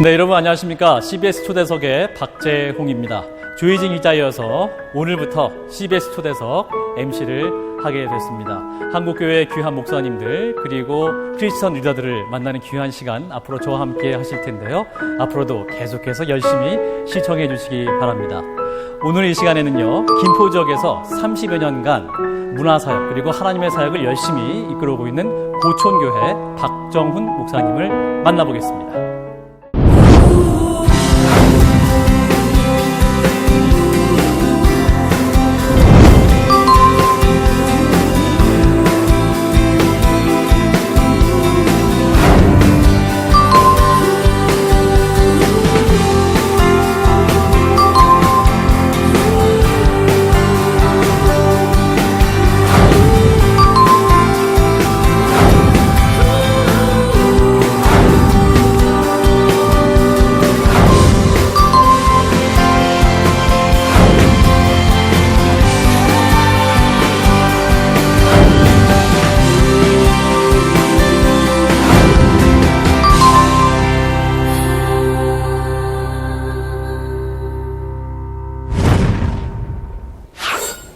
네, 여러분 안녕하십니까. CBS 초대석의 박재홍입니다. 조희진 기자이어서 오늘부터 CBS 초대석 MC를 하게 됐습니다. 한국교회 귀한 목사님들 그리고 크리스천 리더들을 만나는 귀한 시간 앞으로 저와 함께 하실 텐데요. 앞으로도 계속해서 열심히 시청해 주시기 바랍니다. 오늘 이 시간에는요, 김포 지역에서 30여 년간 문화사역 그리고 하나님의 사역을 열심히 이끌어오고 있는 고촌교회 박정훈 목사님을 만나보겠습니다.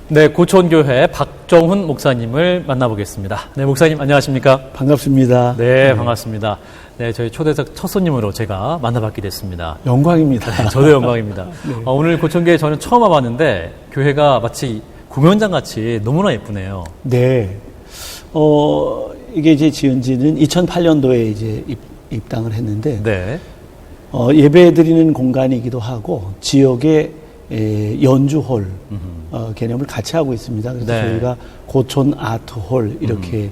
네, 고촌교회 박정훈 목사님을 만나보겠습니다. 네, 목사님 안녕하십니까? 반갑습니다. 네, 반갑습니다. 네, 저희 초대석 첫 손님으로 제가 만나뵙게 됐습니다. 영광입니다. 네, 저도 영광입니다. 네. 오늘 고촌교회 저는 처음 와봤는데 교회가 마치 공연장 같이 너무나 예쁘네요. 네. 이게 이제 지은 지는 2008년도에 이제 입당을 했는데, 네. 예배 드리는 공간이기도 하고, 지역의 연주홀 개념을 같이 하고 있습니다. 그래서 네. 저희가 고촌 아트홀 이렇게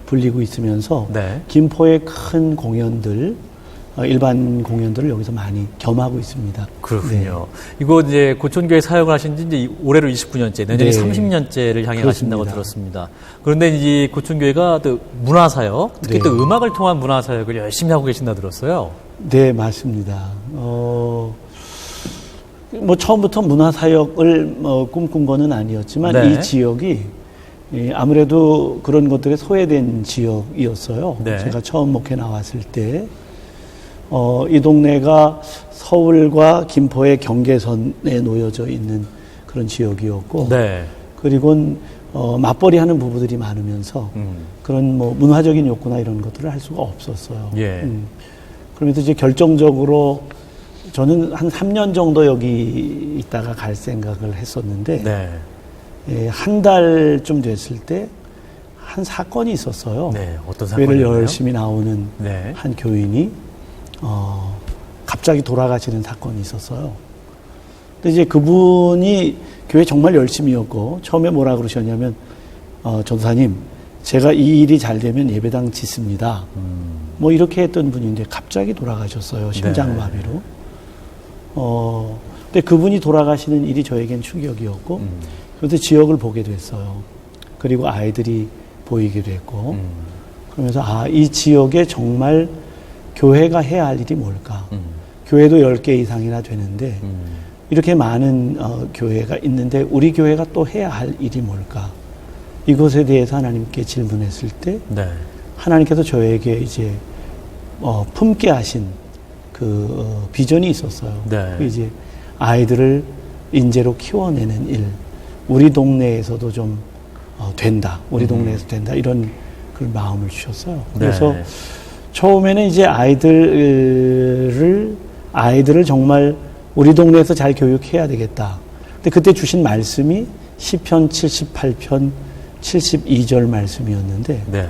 불리고 있으면서 네. 김포의 큰 공연들, 일반 공연들을 여기서 많이 겸하고 있습니다. 그렇군요. 이거 이제 고촌교회 사역을 하신 지 이제 올해로 29년째, 내년에 네. 30년째를 향해 그렇습니다. 가신다고 들었습니다. 그런데 이제 고촌교회가 또 문화사역, 특히 네. 또 음악을 통한 문화사역을 열심히 하고 계신다 들었어요. 네, 맞습니다. 뭐 처음부터 문화사역을 꿈꾼 거는 아니었지만 네. 이 지역이 아무래도 그런 것들에 소외된 지역이었어요. 네. 제가 처음 목회 나왔을 때 이 동네가 서울과 김포의 경계선에 놓여져 있는 그런 지역이었고, 네. 그리고 맞벌이하는 부부들이 많으면서 그런 뭐 문화적인 욕구나 이런 것들을 할 수가 없었어요. 예. 그러면서 이제 결정적으로 저는 한 3년 정도 여기 있다가 갈 생각을 했었는데, 네. 한 달쯤 됐을 때 한 사건이 있었어요. 네. 어떤 교회를 사건이었나요? 열심히 나오는 네. 한 교인이 갑자기 돌아가시는 사건이 있었어요. 근데 이제 그분이 교회 정말 열심히였고, 처음에 뭐라 그러셨냐면, 전도사님, 제가 이 일이 잘 되면 예배당 짓습니다. 뭐 이렇게 했던 분인데 갑자기 돌아가셨어요. 심장마비로. 근데 그분이 돌아가시는 일이 저에겐 충격이었고, 그런데 지역을 보게 됐어요. 그리고 아이들이 보이기도 했고, 그러면서 이 지역에 정말 교회가 해야 할 일이 뭘까? 교회도 10개 이상이나 되는데, 이렇게 많은 교회가 있는데 우리 교회가 또 해야 할 일이 뭘까? 이것에 대해서 하나님께 질문했을 때, 네. 하나님께서 저에게 이제 품게 하신 그 비전이 있었어요. 네. 그 이제 아이들을 인재로 키워내는 일, 우리 동네에서도 좀 된다, 우리 동네에서 된다, 이런 그런 마음을 주셨어요. 그래서 네. 처음에는 이제 아이들을 정말 우리 동네에서 잘 교육해야 되겠다. 근데 그때 주신 말씀이 시편 78편 72절 말씀이었는데, 네.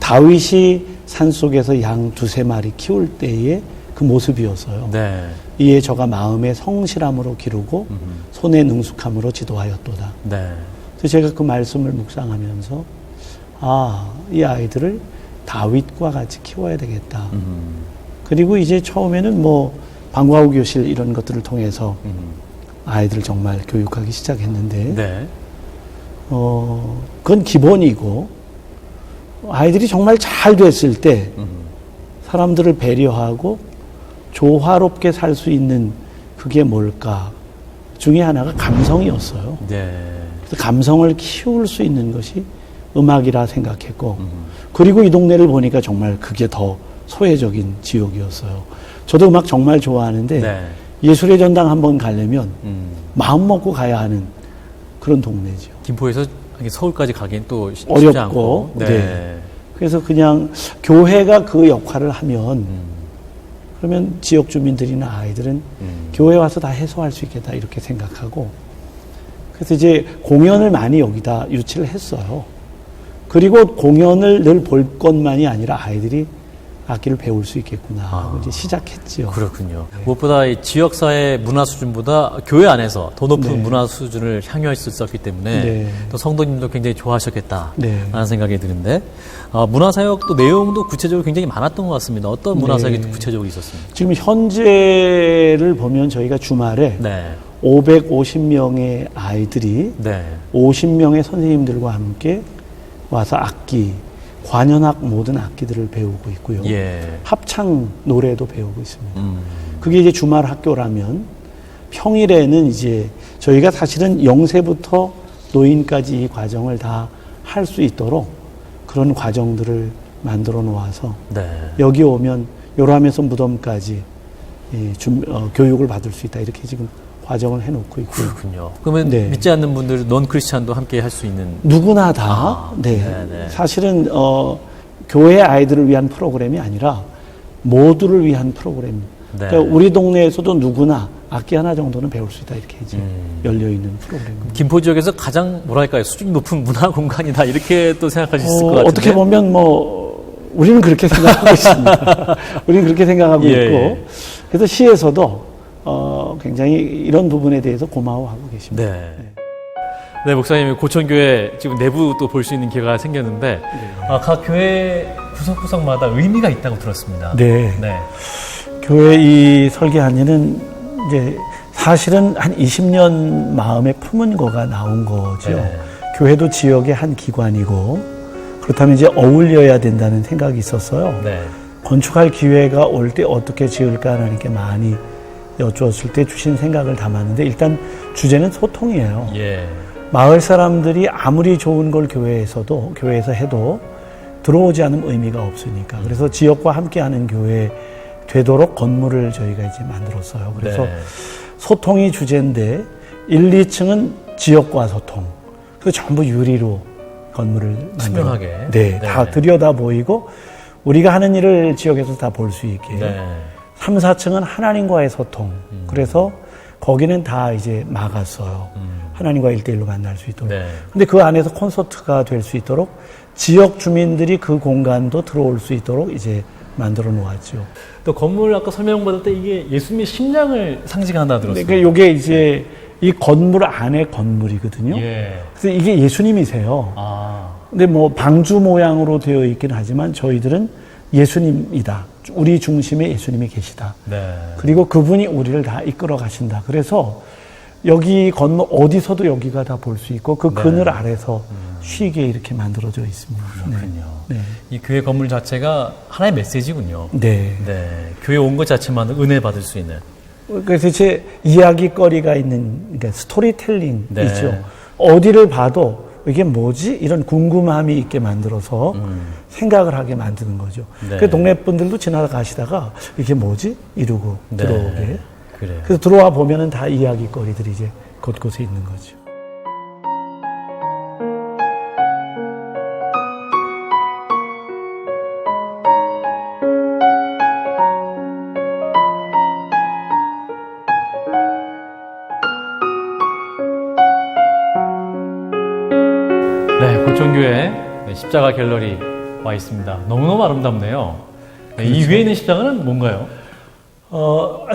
다윗이 산속에서 양 2-3마리 키울 때의 그 모습이었어요. 네. 이에 저가 마음에 성실함으로 기르고 손에 능숙함으로 지도하였도다. 네. 그래서 제가 그 말씀을 묵상하면서 이 아이들을 다윗과 같이 키워야 되겠다. 그리고 이제 처음에는 뭐 방과후 교실 이런 것들을 통해서 아이들을 정말 교육하기 시작했는데, 네. 그건 기본이고, 아이들이 정말 잘 됐을 때 사람들을 배려하고 조화롭게 살 수 있는 그게 뭘까 중에 하나가 감성이었어요. 네. 그래서 감성을 키울 수 있는 것이 음악이라 생각했고, 그리고 이 동네를 보니까 정말 그게 더 소외적인 지역이었어요. 저도 음악 정말 좋아하는데 네. 예술의 전당 한번 가려면 마음 먹고 가야 하는 그런 동네죠. 김포에서 서울까지 가기엔 또 쉽지 어렵고, 않고. 네. 그래서 그냥 교회가 그 역할을 하면 그러면 지역 주민들이나 아이들은 교회 와서 다 해소할 수 있겠다 이렇게 생각하고 그래서 이제 공연을 많이 여기다 유치를 했어요. 그리고 공연을 늘 볼 것만이 아니라 아이들이 악기를 배울 수 있겠구나 하고 이제 시작했지요. 그렇군요. 무엇보다 이 지역사회 문화 수준보다 교회 안에서 더 높은 네. 문화 수준을 향유할 수 있었기 때문에 네. 또 성도님도 굉장히 좋아하셨겠다라는 네. 생각이 드는데 문화사역 또 내용도 구체적으로 굉장히 많았던 것 같습니다. 어떤 문화사역이 네. 또 구체적으로 있었습니까? 지금 현재를 보면 저희가 주말에 네. 550명의 아이들이 네. 50명의 선생님들과 함께 와서 악기, 관현악 모든 악기들을 배우고 있고요. 예. 합창 노래도 배우고 있습니다. 그게 이제 주말 학교라면 평일에는 이제 저희가 사실은 0세부터 노인까지 이 과정을 다 할 수 있도록 그런 과정들을 만들어 놓아서 네. 여기 오면 요람에서 무덤까지 교육을 받을 수 있다 이렇게 지금 과정을 해놓고 있고요. 그렇군요. 그러면 네. 믿지 않는 분들, 넌 크리스찬도 함께 할 수 있는. 누구나 다, 네. 네네. 사실은, 교회 아이들을 위한 프로그램이 아니라 모두를 위한 프로그램. 네. 그러니까 우리 동네에서도 누구나 악기 하나 정도는 배울 수 있다. 이렇게 이제 열려있는 프로그램입니다. 김포 지역에서 가장 뭐랄까요 수준이 높은 문화 공간이다 이렇게 또 생각할 수 있을 것 같은데. 어떻게 보면 우리는 그렇게 생각하고 있습니다. 우리는 그렇게 생각하고 예, 있고. 예. 그래서 시에서도 굉장히 이런 부분에 대해서 고마워하고 계십니다. 네. 네, 목사님, 고천교회 지금 내부 또 볼 수 있는 기회가 생겼는데, 각 교회 구석구석마다 의미가 있다고 들었습니다. 네. 네. 교회 이 설계한 이는 이제 사실은 한 20년 마음에 품은 거가 나온 거죠. 네. 교회도 지역의 한 기관이고, 그렇다면 이제 어울려야 된다는 생각이 있었어요. 네. 건축할 기회가 올 때 어떻게 지을까 하나님께 많이 여쭈었을 때 주신 생각을 담았는데 일단 주제는 소통이에요. 예. 마을 사람들이 아무리 좋은 걸 교회에서 해도 들어오지 않으면 의미가 없으니까. 그래서 지역과 함께하는 교회 되도록 건물을 저희가 이제 만들었어요. 그래서 네. 소통이 주제인데 1, 2층은 지역과 소통. 그래서 전부 유리로 건물을 투명하게. 만들어. 네, 네. 다 들여다 보이고 우리가 하는 일을 지역에서 다 볼 수 있게. 네. 3, 4층은 하나님과의 소통. 그래서 거기는 다 이제 막았어요. 하나님과 1대1로 만날 수 있도록. 네. 근데 그 안에서 콘서트가 될 수 있도록 지역 주민들이 그 공간도 들어올 수 있도록 이제 만들어 놓았죠. 또 건물 아까 설명받을 때 이게 예수님의 심장을 상징한다 들었어요. 그러니까 이게 이제 이 건물 안에 건물이거든요. 예. 그래서 이게 예수님이세요. 아. 근데 뭐 방주 모양으로 되어 있긴 하지만 저희들은 예수님이다. 우리 중심에 예수님이 계시다. 네. 그리고 그분이 우리를 다 이끌어 가신다. 그래서 여기 건물 어디서도 여기가 다 볼 수 있고 그 그늘 아래서 쉬게 이렇게 만들어져 있습니다. 그렇군요. 네. 이 교회 건물 자체가 하나의 메시지군요. 네. 네. 교회 온 것 자체만으로 은혜 받을 수 있는. 그래서 제 이야기거리가 있는 그러니까 스토리텔링이죠. 네. 어디를 봐도 이게 뭐지? 이런 궁금함이 있게 만들어서 생각을 하게 만드는 거죠. 네. 그 동네 분들도 지나가시다가 이게 뭐지? 이러고 네. 들어오게. 그래요. 그래서 들어와 보면은 다 이야기거리들이 이제 곳곳에 있는 거죠. 네, 고천교회 십자가 갤러리 와 있습니다. 너무너무 아름답네요. 네, 이 위에 있는 십자가는 뭔가요?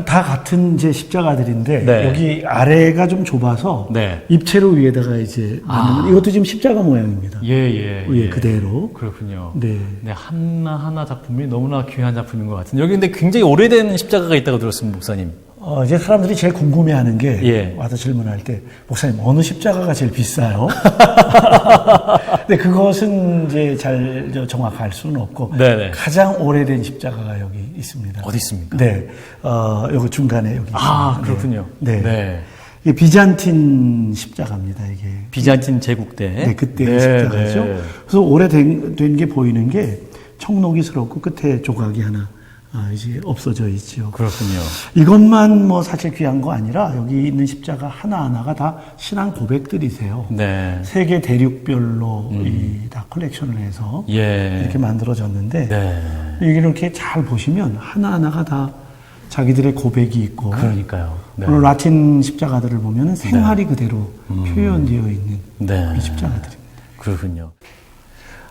다 같은 이제 십자가들인데 네. 여기 아래가 좀 좁아서 네. 입체로 위에다가 이제 만든 이것도 지금 십자가 모양입니다. 예. 위에 그대로. 그렇군요. 네. 네, 하나하나 작품이 너무나 귀한 작품인 것 같은데 여기 근데 굉장히 오래된 십자가가 있다고 들었습니다, 목사님. 이제 사람들이 제일 궁금해하는 게 예. 와서 질문할 때 목사님 어느 십자가가 제일 비싸요? 근데 그것은 이제 잘 정확할 수는 없고 네네. 가장 오래된 십자가가 여기 있습니다. 어디 있습니까? 네, 여기 중간에 여기 아, 있습니다. 그렇군요. 네. 네. 이게 비잔틴 십자가입니다. 이게 비잔틴 제국 때. 네, 그때 십자가죠. 네. 그래서 오래된 게 보이는 게 청록이스럽고 끝에 조각이 하나 이제 없어져 있지요. 그렇군요. 이것만 뭐 사실 귀한 거 아니라 여기 있는 십자가 하나하나가 다 신앙 고백들이세요. 네. 세계 대륙별로 다 컬렉션을 해서 예. 이렇게 만들어졌는데 네. 이렇게 잘 보시면 하나하나가 다 자기들의 고백이 있고 그러니까요. 네. 물론 라틴 십자가들을 보면 생활이 그대로 표현되어 있는 네. 이 십자가들입니다. 그렇군요.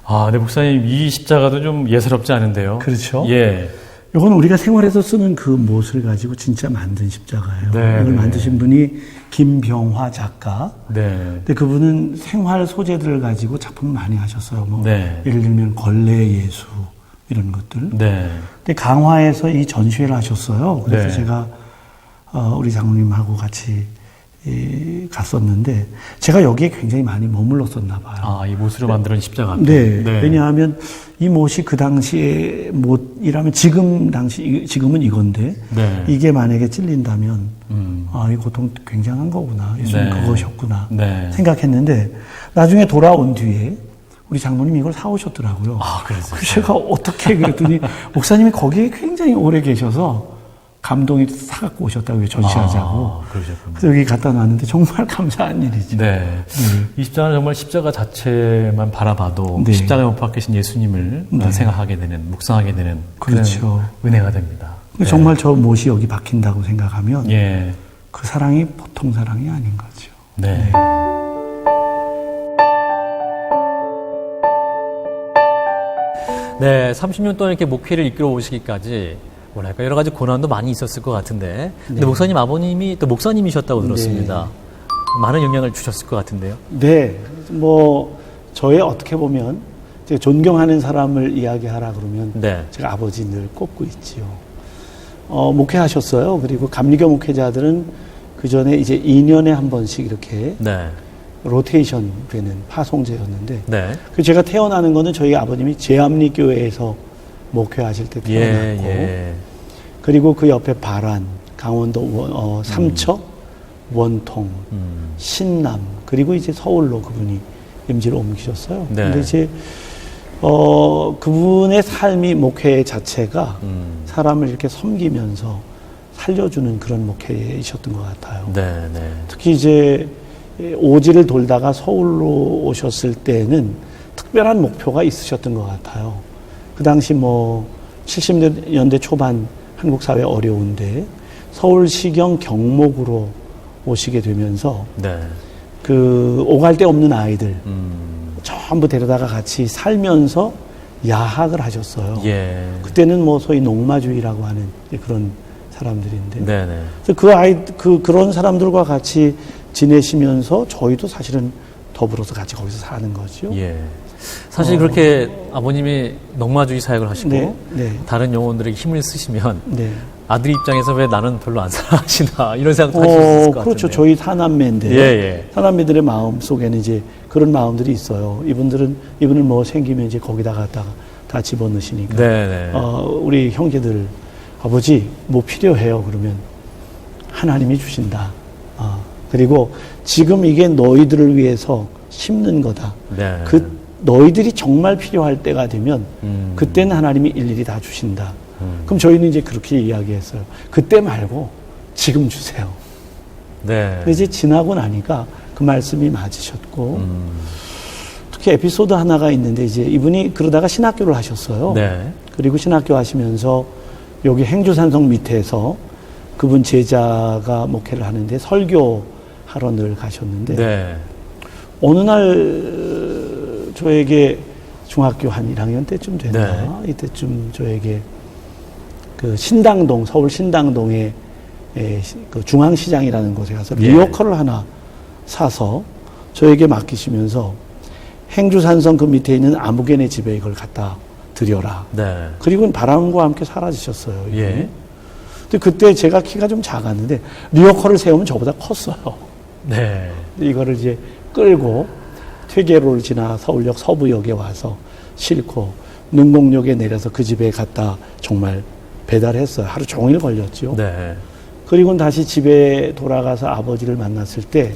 아, 네, 목사님, 이 십자가도 좀 예사롭지 않은데요. 그렇죠. 예. 이건 우리가 생활에서 쓰는 그 못을 가지고 진짜 만든 십자가예요. 네, 이걸 네. 만드신 분이 김병화 작가. 네. 근데 그분은 생활 소재들을 가지고 작품을 많이 하셨어요. 뭐 네. 예를 들면 걸레 예수 이런 것들. 네. 근데 강화에서 이 전시회를 하셨어요. 그래서 네. 제가 우리 장로님하고 같이 갔었는데 제가 여기에 굉장히 많이 머물렀었나 봐요. 아, 이 못으로 만드는 십자가. 네. 왜냐하면 이 못이 그 당시에 못이라면 지금은 이건데 네. 이게 만약에 찔린다면 이 고통 굉장한 거구나. 예수님 네. 그것이었구나 네. 생각했는데 나중에 돌아온 뒤에 우리 장로님이 이걸 사오셨더라고요. 아, 그랬어요. 그래서 제가 어떻게 그랬더니 목사님이 거기에 굉장히 오래 계셔서 감동이 사갖고 오셨다고요. 전시하자고. 아, 그러셨군요. 그래서 여기 갖다 놨는데 정말 감사한 일이죠. 네. 이 십자가는 정말 십자가 자체만 바라봐도 네. 십자가에 못 박히신 예수님을 네. 생각하게 되는, 묵상하게 되는 그렇죠. 그런 은혜가 됩니다. 네. 정말 저 못이 여기 박힌다고 생각하면 예. 그 사랑이 보통 사랑이 아닌 거죠. 네. 네, 30년 동안 이렇게 목회를 이끌어 오시기까지 뭐랄까 여러 가지 고난도 많이 있었을 것 같은데, 근데 네. 목사님 아버님이 또 목사님이셨다고 들었습니다. 많은 영향을 주셨을 것 같은데요. 네, 뭐 저의 어떻게 보면 제가 존경하는 사람을 이야기하라 그러면 네. 제가 아버지 늘 꼽고 있지요. 목회하셨어요. 그리고 감리교 목회자들은 그 전에 이제 2년에 한 번씩 이렇게 네. 로테이션 되는 파송제였는데, 네. 그 제가 태어나는 거는 저희 아버님이 제암리교회에서 목회하실 때 태어났고, 예. 그리고 그 옆에 바란, 강원도 삼척, 원통, 신남, 그리고 이제 서울로 그분이 임지로 옮기셨어요. 네. 근데 이제 그분의 삶이 목회 자체가 사람을 이렇게 섬기면서 살려주는 그런 목회이셨던 것 같아요. 네. 네. 특히 이제 오지를 돌다가 서울로 오셨을 때는 특별한 목표가 있으셨던 것 같아요. 그 당시 뭐 70년대 초반 한국 사회 어려운데 서울시경 경목으로 오시게 되면서 네. 그 오갈 데 없는 아이들 전부 데려다가 같이 살면서 야학을 하셨어요. 예. 그때는 뭐 소위 농마주의라고 하는 그런 사람들인데, 네. 네. 그래서 그런 사람들과 같이 지내시면서 저희도 사실은 더불어서 같이 거기서 사는 거죠. 예. 사실 그렇게 아버님이 농마주의 사역을 하시고 네, 네. 다른 영혼들에게 힘을 쓰시면 네. 아들 입장에서 왜 나는 별로 안 사랑하시나 이런 생각도 하실 수 있을 것 그렇죠. 같은데요. 저희 사남매인데 예. 사남매들의 마음 속에는 이제 그런 마음들이 있어요. 이분을 뭐 생기면 이제 거기다 갖다가 다 집어넣으시니까. 네. 우리 형제들 아버지 뭐 필요해요 그러면 하나님이 주신다. 그리고 지금 이게 너희들을 위해서 심는 거다. 네. 너희들이 정말 필요할 때가 되면 그때는 하나님이 일일이 다 주신다. 그럼 저희는 이제 그렇게 이야기했어요. 그때 말고 지금 주세요. 네. 근데 이제 지나고 나니까 그 말씀이 맞으셨고, 특히 에피소드 하나가 있는데 이제 이분이 그러다가 신학교를 하셨어요. 네. 그리고 신학교 하시면서 여기 행주산성 밑에서 그분 제자가 목회를 하는데 설교하러 늘 가셨는데, 네. 어느 날 저에게 중학교 한 1학년 때쯤 됐나? 이때쯤 저에게 그 신당동, 서울 신당동에 그 중앙시장이라는 곳에 가서 리어커를 하나 사서 저에게 맡기시면서 행주산성 그 밑에 있는 아무개네 집에 이걸 갖다 드려라. 네. 그리고 바람과 함께 사라지셨어요. 이분이. 예. 근데 그때 제가 키가 좀 작았는데 리어커를 세우면 저보다 컸어요. 네. 이거를 이제 끌고 퇴계로를 지나 서울역 서부역에 와서 싣고 능곡역에 내려서 그 집에 갔다 정말 배달했어요. 하루 종일 걸렸죠. 네. 그리고는 다시 집에 돌아가서 아버지를 만났을 때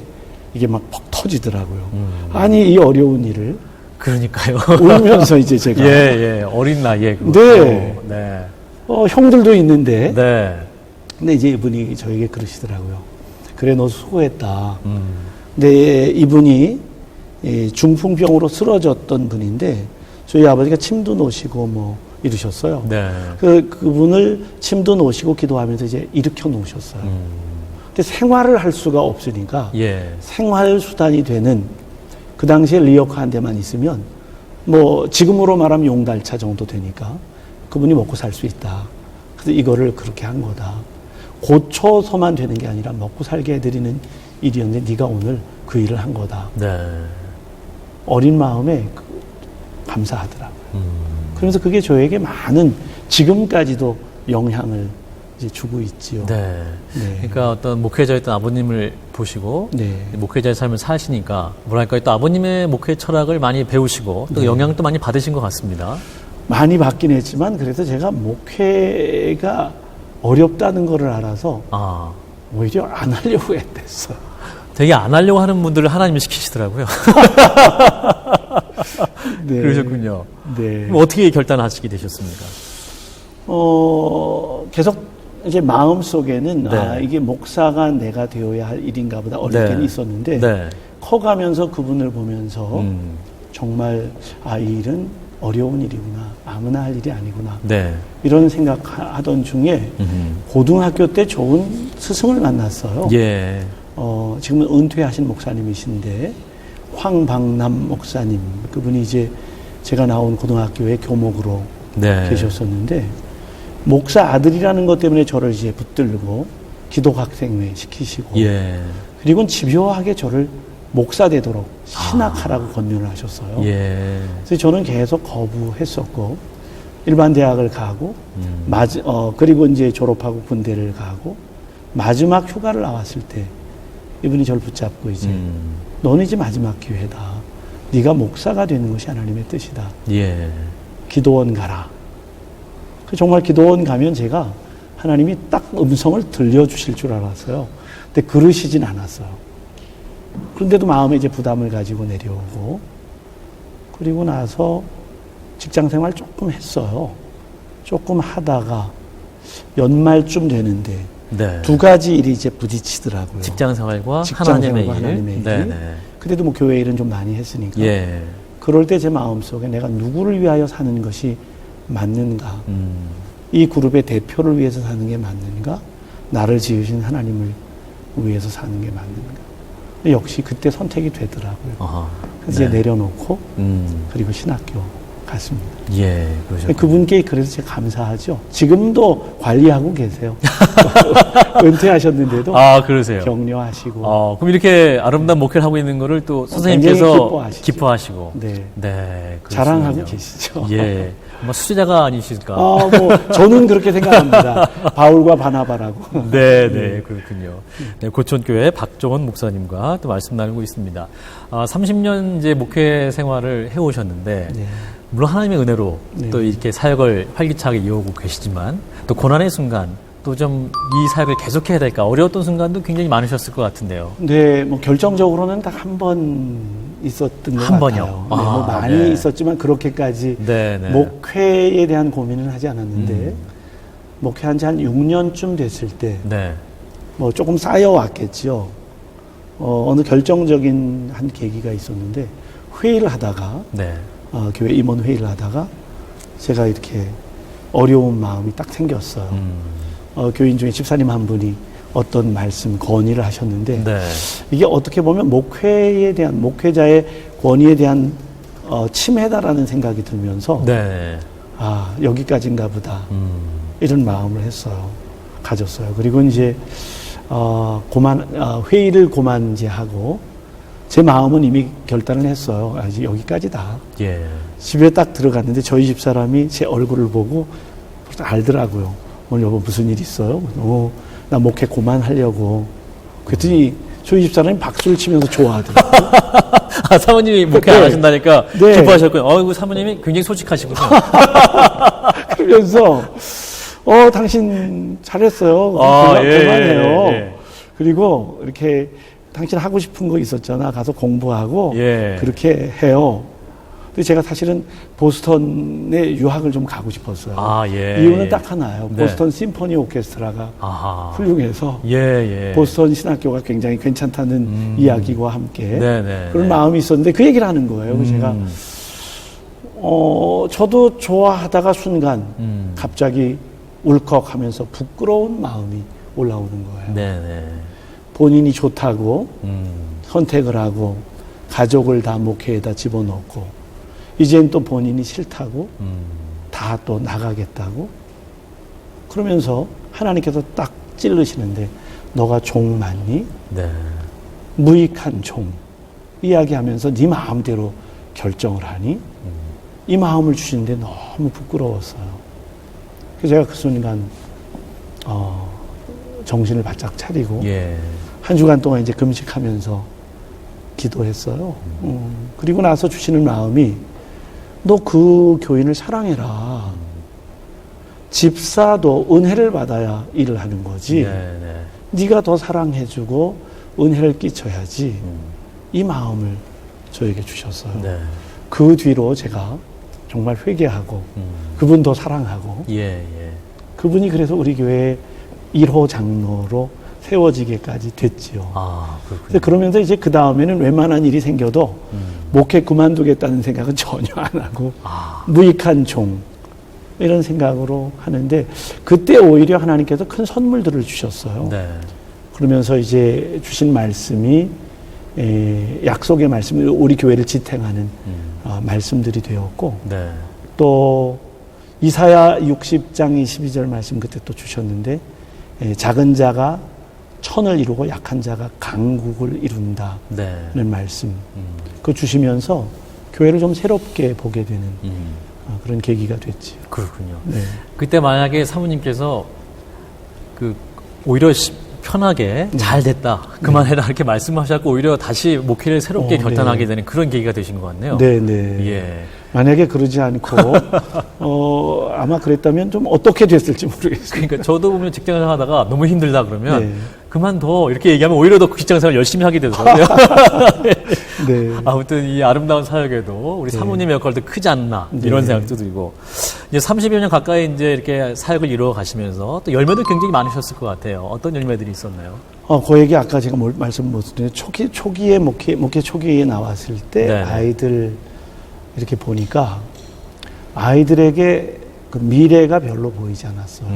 이게 막 퍽 터지더라고요. 아니 이 어려운 일을 그러니까요. 울면서 이제 제가. 예, 어린 나이에. 네. 네. 형들도 있는데. 네. 근데 이제 이분이 저에게 그러시더라고요. 그래, 너 수고했다. 근데 이분이 중풍병으로 쓰러졌던 분인데, 저희 아버지가 침도 놓으시고 뭐 이러셨어요. 네. 그분을 침도 놓으시고 기도하면서 이제 일으켜 놓으셨어요. 근데 생활을 할 수가 없으니까 예. 생활 수단이 되는 그 당시에 리어카 한 대만 있으면 뭐 지금으로 말하면 용달차 정도 되니까 그분이 먹고 살 수 있다. 그래서 이거를 그렇게 한 거다. 고쳐서만 되는 게 아니라 먹고 살게 해드리는 일이었는데 네가 오늘 그 일을 한 거다. 네. 어린 마음에 감사하더라고요. 그러면서 그게 저에게 많은 지금까지도 영향을 이제 주고 있지요. 네. 네. 그러니까 어떤 목회자였던 아버님을 보시고 네. 목회자의 삶을 사시니까 뭐랄까 또 아버님의 목회 철학을 많이 배우시고 또 네. 영향도 많이 받으신 것 같습니다. 많이 받긴 했지만 그래서 제가 목회가 어렵다는 거를 알아서 아, 오히려 안 하려고 했댔어요. 되게 안 하려고 하는 분들을 하나님이 시키시더라고요. 네. 그러셨군요. 네. 그럼 어떻게 결단하시게 되셨습니까? 계속 이제 마음 속에는 네. 이게 목사가 내가 되어야 할 일인가 보다 어릴 네. 때는 있었는데 네. 커가면서 그분을 보면서 음. 정말 이 일은 어려운 일이구나. 아무나 할 일이 아니구나. 네. 이런 생각하던 중에 고등학교 때 좋은 스승을 만났어요. 예. 지금은 은퇴하신 목사님이신데 황방남 목사님 그분이 이제 제가 나온 고등학교의 교목으로 네. 계셨었는데 목사 아들이라는 것 때문에 저를 이제 붙들고 기독학생회 시키시고 예. 그리고 집요하게 저를 목사 되도록 신학하라고 권면을 하셨어요. 예. 그래서 저는 계속 거부했었고 일반 대학을 가고 그리고 이제 졸업하고 군대를 가고 마지막 휴가를 나왔을 때 이분이 저를 붙잡고 이제 너는 이제 마지막 기회다. 네가 목사가 되는 것이 하나님의 뜻이다. 예. 기도원 가라. 정말 기도원 가면 제가 하나님이 딱 음성을 들려주실 줄 알았어요. 근데 그러시진 않았어요. 그런데도 마음에 이제 부담을 가지고 내려오고 그리고 나서 직장 생활 조금 했어요. 조금 하다가 연말쯤 되는데 네. 두 가지 일이 이제 부딪히더라고요. 직장 생활과 직장 하나님의 생활과 일. 하나님의 일. 네. 네. 그래도 뭐 교회 일은 좀 많이 했으니까. 예. 그럴 때 제 마음속에 내가 누구를 위하여 사는 것이 맞는가? 이 그룹의 대표를 위해서 사는 게 맞는가? 나를 지으신 하나님을 위해서 사는 게 맞는가? 역시 그때 선택이 되더라고요. 아하. 그래서 이제 내려놓고 그리고 신학교 갔습니다. 예, 그러셨군요. 그분께 그래서 제가 감사하죠. 지금도 관리하고 계세요. 은퇴하셨는데도 아, 그러세요. 격려하시고. 그럼 이렇게 아름다운 목회를 하고 있는 거를 또 선생님께서 굉장히 기뻐하시고. 네. 네. 자랑하고 그러시군요. 계시죠. 예. 뭐 수제자가 아니실까. 저는 그렇게 생각합니다. 바울과 바나바라고. 네, 네, 그렇군요. 네, 고촌교회 박종원 목사님과 또 말씀 나누고 있습니다. 30년 이제 목회 생활을 해오셨는데, 네. 물론 하나님의 은혜로 네. 또 이렇게 사역을 활기차게 이어오고 계시지만, 또 고난의 순간, 또 좀 이 사역을 계속해야 될까 어려웠던 순간도 굉장히 많으셨을 것 같은데요. 네, 뭐 결정적으로는 딱 한 번 있었던 것 한 같아요. 번이요? 네, 뭐 많이 네. 있었지만 그렇게까지 네, 네. 목회에 대한 고민은 하지 않았는데 목회한 지 한 6년쯤 됐을 때 네. 뭐 조금 쌓여왔겠죠. 어느 결정적인 한 계기가 있었는데 회의를 하다가 네. 교회 임원 회의를 하다가 제가 이렇게 어려운 마음이 딱 생겼어요. 교인 중에 집사님 한 분이 어떤 말씀 건의를 하셨는데 네. 이게 어떻게 보면 목회에 대한 목회자의 권위에 대한 침해다라는 생각이 들면서 네. 여기까지인가 보다 이런 마음을 가졌어요. 그리고 이제 회의를 이제 하고 제 마음은 이미 결단을 했어요. 이제 여기까지다. 예. 집에 딱 들어갔는데 저희 집사람이 제 얼굴을 보고 알더라고요. 오늘 여보 무슨 일 있어요? 나 목회 그만하려고. 그랬더니 저희 집사람이 박수를 치면서 좋아하더라고요. 사모님이 목회 안 하신다니까 네. 기뻐하셨군요. 어이구, 사모님이 굉장히 솔직하시군요. 그러면서 당신 잘했어요. 그만해요. 예. 그리고 이렇게 당신 하고 싶은 거 있었잖아. 가서 공부하고 예. 그렇게 해요. 근데 제가 사실은 보스턴에 유학을 좀 가고 싶었어요. 아, 예. 이유는 딱 하나예요. 네. 보스턴 심포니 오케스트라가 아하. 훌륭해서 예, 예. 보스턴 신학교가 굉장히 괜찮다는 이야기와 함께 네네. 그런 마음이 있었는데 그 얘기를 하는 거예요. 그래서 제가 저도 좋아하다가 순간 갑자기 울컥하면서 부끄러운 마음이 올라오는 거예요. 네네. 본인이 좋다고 선택을 하고 가족을 다 목회에다 집어넣고 이젠 또 본인이 싫다고 다 또 나가겠다고 그러면서 하나님께서 딱 찔르시는데 너가 종 맞니? 네. 무익한 종 이야기하면서 네 마음대로 결정을 하니? 이 마음을 주시는데 너무 부끄러웠어요. 그래서 제가 그 순간 정신을 바짝 차리고 예. 한 주간 동안 이제 금식하면서 기도했어요. 그리고 나서 주시는 마음이 너 그 교인을 사랑해라. 집사도 은혜를 받아야 일을 하는 거지. 네네. 네가 더 사랑해주고 은혜를 끼쳐야지. 이 마음을 저에게 주셨어요. 네. 그 뒤로 제가 정말 회개하고 그분 더 사랑하고 예, 예. 그분이 그래서 우리 교회 1호 장로로 세워지게까지 됐지요. 아, 그렇군요. 그래서 그러면서 이제 그 다음에는 웬만한 일이 생겨도 목회 그만두겠다는 생각은 전혀 안 하고 무익한 종 이런 생각으로 하는데 그때 오히려 하나님께서 큰 선물들을 주셨어요. 네. 그러면서 이제 주신 말씀이 약속의 말씀이 우리 교회를 지탱하는 말씀들이 되었고 네. 또 이사야 60장 22절 말씀 그때 또 주셨는데 작은 자가 천을 이루고 약한 자가 강국을 이룬다는 네. 말씀 그거 주시면서 교회를 좀 새롭게 보게 되는 그런 계기가 됐지요. 그렇군요. 네. 그때 만약에 사모님께서 오히려 편하게 잘 됐다, 그만해라 이렇게 말씀하셨고 오히려 다시 목회를 새롭게 결단하게 되는 그런 계기가 되신 것 같네요. 네, 네. 예. 만약에 그러지 않고 아마 그랬다면 좀 어떻게 됐을지 모르겠어요. 그러니까 저도 보면 직장생활 하다가 너무 힘들다 그러면 네. 그만둬 이렇게 얘기하면 오히려 더 직장생활 열심히 하게 되더라고요. 네. 아무튼 이 아름다운 사역에도 우리 사모님의 역할도 크지 않나 이런 생각도 들고 이제 30여 년 가까이 이제 이렇게 사역을 이루어 가시면서 또 열매도 굉장히 많으셨을 것 같아요. 어떤 열매들이 있었나요? 그 얘기 아까 제가 말씀 못 드렸는데 초기에 목회 초기에 나왔을 때 네네. 아이들 이렇게 보니까 아이들에게 그 미래가 별로 보이지 않았어요.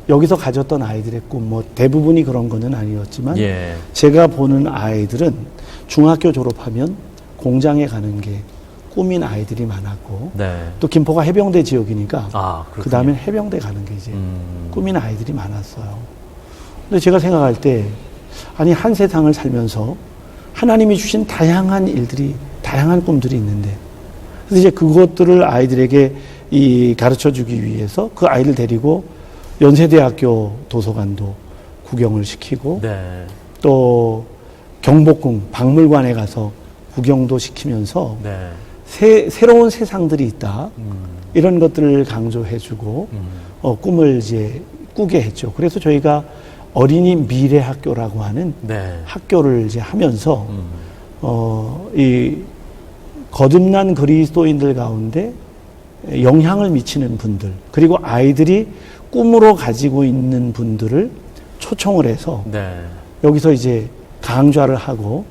여기서 가졌던 아이들의 꿈, 뭐 대부분이 그런 거는 아니었지만 예. 제가 보는 아이들은 중학교 졸업하면 공장에 가는 게 꿈인 아이들이 많았고 네. 또 김포가 해병대 지역이니까 그렇군요. 그 다음에 해병대 가는 게 이제 꿈인 아이들이 많았어요. 근데 제가 생각할 때 아니 한 세상을 살면서 하나님이 주신 다양한 일들이 다양한 꿈들이 있는데 그래서 이제 그것들을 아이들에게 가르쳐 주기 위해서 그 아이를 데리고 연세대학교 도서관도 구경을 시키고 네. 또 경복궁 박물관에 가서 구경도 시키면서 네. 새로운 세상들이 있다. 이런 것들을 강조해주고 꿈을 이제 꾸게 했죠. 그래서 저희가 어린이 미래 학교라고 하는 네. 학교를 이제 하면서 이 거듭난 그리스도인들 가운데 영향을 미치는 분들 그리고 아이들이 꿈으로 가지고 있는 분들을 초청을 해서 네. 여기서 이제 강좌를 하고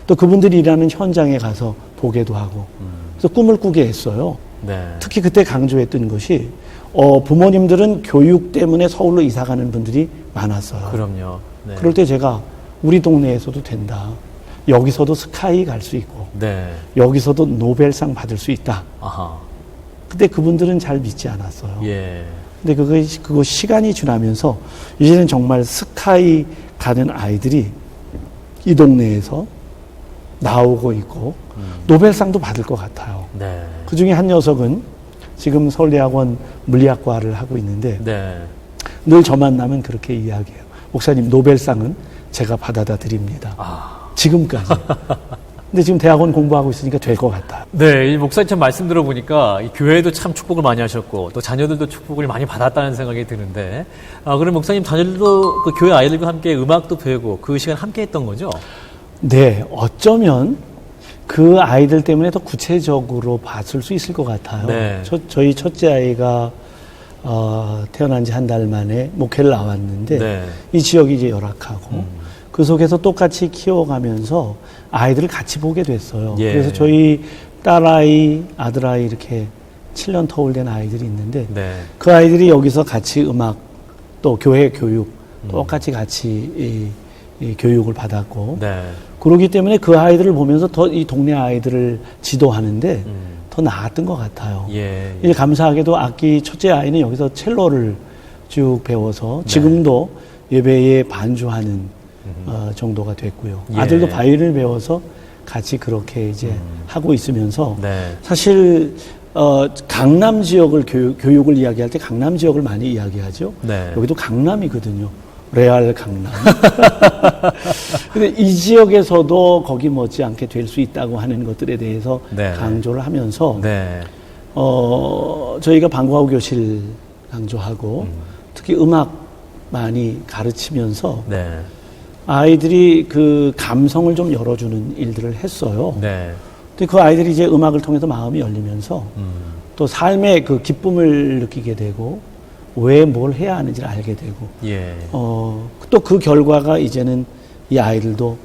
또 그분들이 일하는 현장에 가서 보게도 하고 그래서 꿈을 꾸게 했어요. 네. 특히 그때 강조했던 것이 부모님들은 교육 때문에 서울로 이사 가는 분들이 많았어요. 그럼요. 네. 그럴 때 제가 우리 동네에서도 된다. 여기서도 스카이 갈 수 있고 네. 여기서도 노벨상 받을 수 있다. 아하. 근데 그분들은 잘 믿지 않았어요. 예. 근데 그거 시간이 지나면서 이제는 정말 스카이 가는 아이들이 이 동네에서 나오고 있고 노벨상도 받을 것 같아요. 네. 그 중에 한 녀석은 지금 서울대학원 물리학과를 하고 있는데 네. 늘 저 만나면 그렇게 이야기해요. 목사님 노벨상은 제가 받아다 드립니다. 지금까지. 근데 지금 대학원 공부하고 있으니까 될 것 같아요. 네, 이 목사님 참 말씀 들어보니까 이 교회도 참 축복을 많이 하셨고 또 자녀들도 축복을 많이 받았다는 생각이 드는데 그럼 목사님 자녀들도 그 교회 아이들과 함께 음악도 배우고 그 시간 함께 했던 거죠? 네, 어쩌면 그 아이들 때문에 더 구체적으로 봤을 수 있을 것 같아요. 네. 저희 첫째 아이가 태어난 지 한 달 만에 목회를 나왔는데 네. 이 지역이 이제 열악하고 그 속에서 똑같이 키워가면서 아이들을 같이 보게 됐어요. 예. 그래서 저희 딸아이, 아들아이 이렇게 7년 터울 된 아이들이 있는데 네. 그 아이들이 여기서 같이 음악 또 교회 교육 똑같이 같이 이 교육을 받았고 네. 그러기 때문에 그 아이들을 보면서 더 이 동네 아이들을 지도하는데 더 나았던 것 같아요. 예. 이제 감사하게도 악기 첫째 아이는 여기서 첼로를 쭉 배워서 네. 지금도 예배에 반주하는 정도가 됐고요. 예. 아들도 바이올린을 배워서 같이 그렇게 이제 하고 있으면서 네. 사실 강남 지역을 교육을 이야기할 때 강남 지역을 많이 이야기하죠. 네. 여기도 강남이거든요. 레알 강남. 근데 이 지역에서도 거기 못지않게 될 수 있다고 하는 것들에 대해서 네. 강조를 하면서 네. 저희가 방과후 교실 강조하고 특히 음악 많이 가르치면서 네. 아이들이 그 감성을 좀 열어주는 일들을 했어요. 네. 근데 그 아이들이 이제 음악을 통해서 마음이 열리면서 또 삶의 그 기쁨을 느끼게 되고 왜 뭘 해야 하는지를 알게 되고 예. 또 그 결과가 이제는 이 아이들도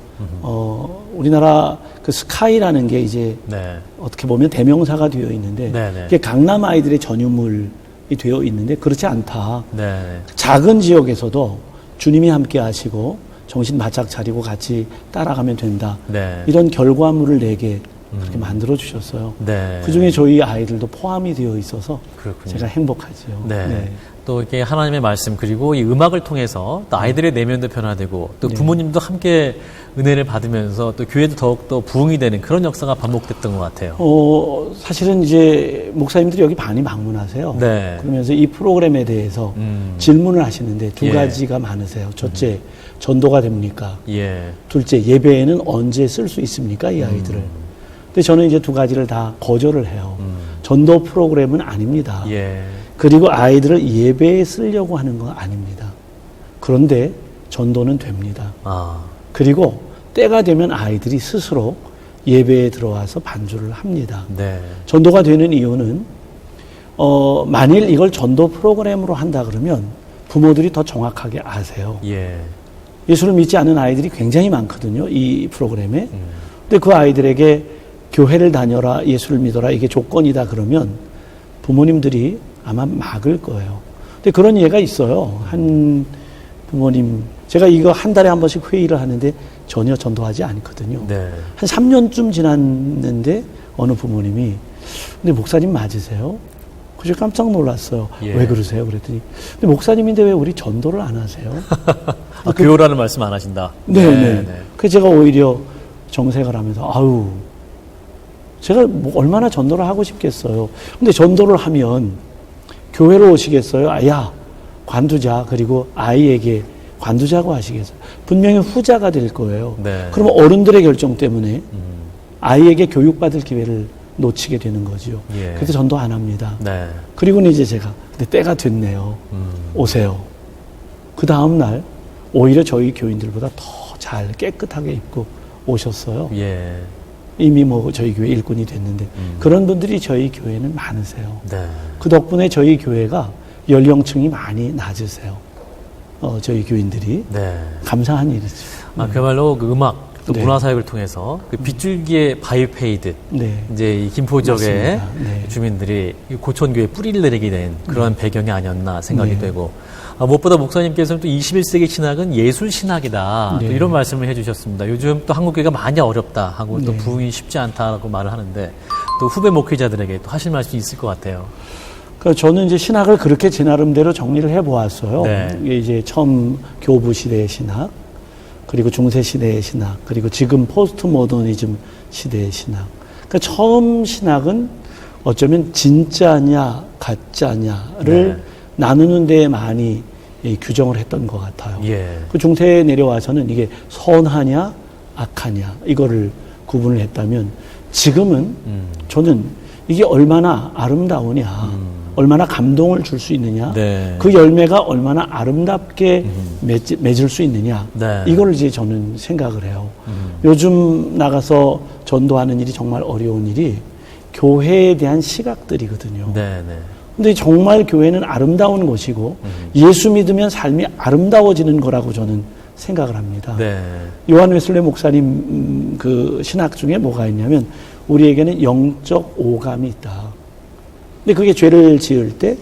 우리나라 그 스카이라는 게 이제 네. 어떻게 보면 대명사가 되어 있는데 네네. 이게 강남 아이들의 전유물이 되어 있는데 그렇지 않다. 네. 작은 지역에서도 주님이 함께 하시고 정신 바짝 차리고 같이 따라가면 된다. 네. 이런 결과물을 내게 그렇게 만들어 주셨어요. 네. 그 중에 저희 아이들도 포함이 되어 있어서 그렇군요. 제가 행복하지요. 네. 또 이렇게 하나님의 말씀 그리고 이 음악을 통해서 또 아이들의 내면도 변화되고 또 네. 부모님도 함께 은혜를 받으면서 또 교회도 더욱더 부흥이 되는 그런 역사가 반복됐던 것 같아요. 사실은 이제 목사님들이 여기 많이 방문하세요. 네. 그러면서 이 프로그램에 대해서 질문을 하시는데 두 예. 가지가 많으세요. 첫째, 전도가 됩니까? 예. 둘째, 예배에는 언제 쓸 수 있습니까? 이 아이들을. 근데 저는 이제 두 가지를 다 거절을 해요. 전도 프로그램은 아닙니다. 예. 그리고 아이들을 예배에 쓰려고 하는 건 아닙니다. 그런데 전도는 됩니다. 아. 그리고 때가 되면 아이들이 스스로 예배에 들어와서 반주를 합니다. 네. 전도가 되는 이유는 만일 이걸 전도 프로그램으로 한다 그러면 부모들이 더 정확하게 아세요. 예. 예수를 믿지 않는 아이들이 굉장히 많거든요. 이 프로그램에. 근데 그 아이들에게 교회를 다녀라, 예수를 믿어라, 이게 조건이다 그러면 부모님들이 아마 막을 거예요. 근데 그런 예가 있어요. 한 부모님, 제가 이거 한 달에 한 번씩 회의를 하는데 전혀 전도하지 않거든요. 네. 한 3년쯤 지났는데 어느 부모님이 근데 목사님 맞으세요? 그래서 깜짝 놀랐어요. 예. 왜 그러세요? 그랬더니 근데 목사님인데 왜 우리 전도를 안 하세요? 아, 교요라는 말씀 안 하신다. 네. 그래서 제가 오히려 정색을 하면서 아유 제가 뭐 얼마나 전도를 하고 싶겠어요. 근데 전도를 하면 교회로 오시겠어요? 야 관두자. 그리고 아이에게 관두자고 하시겠어요? 분명히 후자가 될 거예요. 네. 그러면 어른들의 결정 때문에 아이에게 교육받을 기회를 놓치게 되는 거죠. 예. 그래서 전도 안 합니다. 네. 그리고는 이제 제가 근데 때가 됐네요. 오세요. 그 다음 날 오히려 저희 교인들보다 더 잘 깨끗하게 입고 오셨어요. 예. 이미 뭐 저희 교회 일꾼이 됐는데 그런 분들이 저희 교회는 많으세요. 네. 그 덕분에 저희 교회가 연령층이 많이 낮으세요. 저희 교인들이 네. 감사한 일이죠. 아, 그야말로 그 음악 또 네. 문화사역을 통해서 그 빗줄기에 바위 패이듯 네. 이제 이 김포 지역의 맞습니다. 네. 주민들이 이 고촌교회 뿌리를 내리게 된 그런 배경이 아니었나 생각이 네. 되고 무엇보다 목사님께서는 또 21세기 신학은 예술 신학이다. 네. 또 이런 말씀을 해주셨습니다. 요즘 또 한국교회가 많이 어렵다 하고 또 네. 부흥이 쉽지 않다라고 말을 하는데 또 후배 목회자들에게 또 하실 말씀이 있을 것 같아요. 그러니까 저는 이제 신학을 그렇게 제 나름대로 정리를 해보았어요. 네. 이게 이제 처음 교부 시대의 신학, 그리고 중세 시대의 신학, 그리고 지금 포스트 모더니즘 시대의 신학. 그러니까 처음 신학은 어쩌면 진짜냐 가짜냐를 네. 나누는 데 많이 규정을 했던 것 같아요. 예. 그 중세에 내려와서는 이게 선하냐 악하냐 이거를 구분을 했다면 지금은 저는 이게 얼마나 아름다우냐 얼마나 감동을 줄 수 있느냐, 네. 그 열매가 얼마나 아름답게 맺을 수 있느냐, 네. 이걸 이제 저는 생각을 해요. 요즘 나가서 전도하는 일이 정말 어려운 일이 교회에 대한 시각들이거든요. 네, 네. 근데 정말 교회는 아름다운 곳이고 예수 믿으면 삶이 아름다워지는 거라고 저는 생각을 합니다. 네. 요한 웨슬레 목사님 그 신학 중에 뭐가 있냐면 우리에게는 영적 오감이 있다. 근데 그게 죄를 지을 때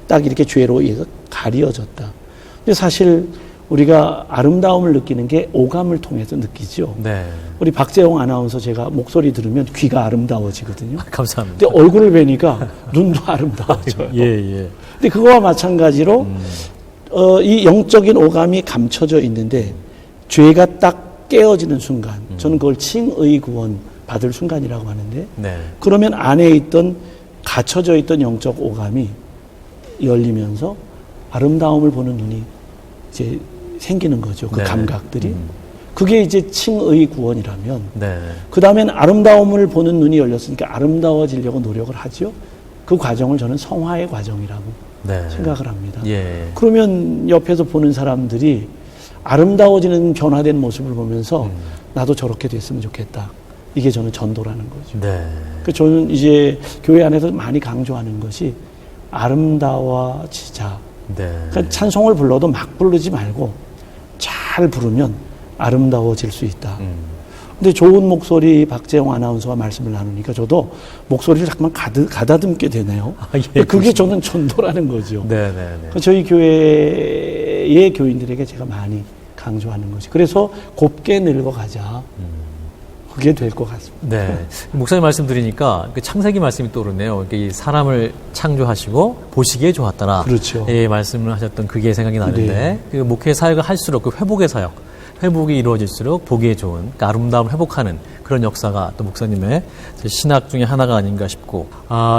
딱 이렇게 죄로 의해서 가려졌다. 근데 사실 우리가 아름다움을 느끼는 게 오감을 통해서 느끼죠. 네. 우리 박재홍 아나운서 제가 목소리 들으면 귀가 아름다워지거든요. 감사합니다. 근데 얼굴을 뵈니까 눈도 아름다워져요. 예, 예. 근데 그거와 마찬가지로 이 영적인 오감이 감춰져 있는데 죄가 딱 깨어지는 순간, 저는 그걸 칭의 구원 받을 순간이라고 하는데, 네. 그러면 안에 있던 갇혀져 있던 영적 오감이 열리면서 아름다움을 보는 눈이 이제 생기는 거죠. 그 네. 감각들이. 그게 이제 칭의 구원이라면, 네. 그 다음엔 아름다움을 보는 눈이 열렸으니까 아름다워지려고 노력을 하죠. 그 과정을 저는 성화의 과정이라고 네. 생각을 합니다. 예. 그러면 옆에서 보는 사람들이 아름다워지는 변화된 모습을 보면서 나도 저렇게 됐으면 좋겠다. 이게 저는 전도라는 거죠. 네. 그 저는 이제 교회 안에서 많이 강조하는 것이 아름다워지자. 네. 그러니까 찬송을 불러도 막 부르지 말고 잘 부르면 아름다워질 수 있다. 근데 좋은 목소리 박재홍 아나운서와 말씀을 나누니까 저도 목소리를 자꾸만 가다듬게 되네요. 예, 근데 그게 저는 전도라는 거죠. 네, 네, 네. 저희 교회의 교인들에게 제가 많이 강조하는 거죠. 그래서 곱게 늙어가자. 그게 될 것 같습니다. 네. 목사님 말씀 드리니까 그 창세기 말씀이 떠오르네요. 이 사람을 창조하시고 보시기에 좋았더라. 그렇죠. 예, 말씀을 하셨던 그게 생각이 나는데, 네. 그 목회 사역을 할수록 그 회복의 사역, 회복이 이루어질수록 보기에 좋은, 그러니까 아름다움을 회복하는 그런 역사가 또 목사님의 신학 중에 하나가 아닌가 싶고,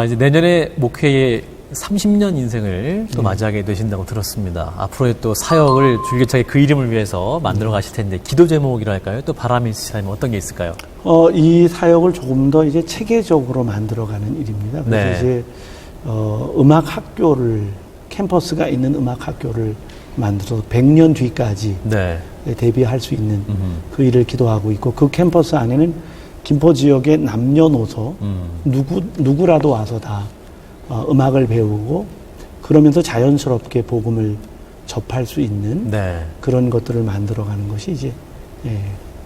이제 내년에 목회의 30년 인생을 또 맞이하게 되신다고 들었습니다. 앞으로의 또 사역을 줄기차게 그 이름을 위해서 만들어 가실 텐데, 기도 제목이랄까요? 또 바람이 있으시다면 어떤 게 있을까요? 이 사역을 조금 더 이제 체계적으로 만들어가는 일입니다. 그래서 네. 이제 음악 학교를, 캠퍼스가 있는 음악 학교를 만들어서 100년 뒤까지 네. 대비할 수 있는 그 일을 기도하고 있고, 그 캠퍼스 안에는 김포 지역의 남녀노소 누구라도 와서 다 음악을 배우고 그러면서 자연스럽게 복음을 접할 수 있는 네. 그런 것들을 만들어가는 것이 이제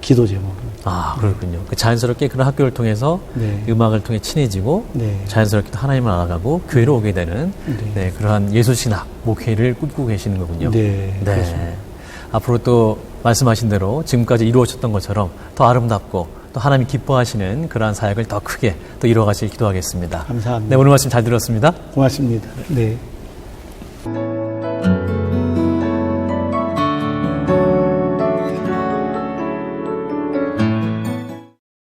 기도 제목입니다. 그렇군요. 자연스럽게 그런 학교를 통해서 네. 음악을 통해 친해지고 네. 자연스럽게 또 하나님을 알아가고 교회로 오게 되는 네. 그러한 예수신학 목회를 꿈꾸고 계시는 거군요. 네, 그렇습니다. 앞으로 또 말씀하신 대로 지금까지 이루어졌던 것처럼 더 아름답고 또 하나님이 기뻐하시는 그러한 사역을 더 크게 또 이루어가길 기도하겠습니다. 감사합니다. 네, 오늘 말씀 잘 들었습니다. 고맙습니다. 네.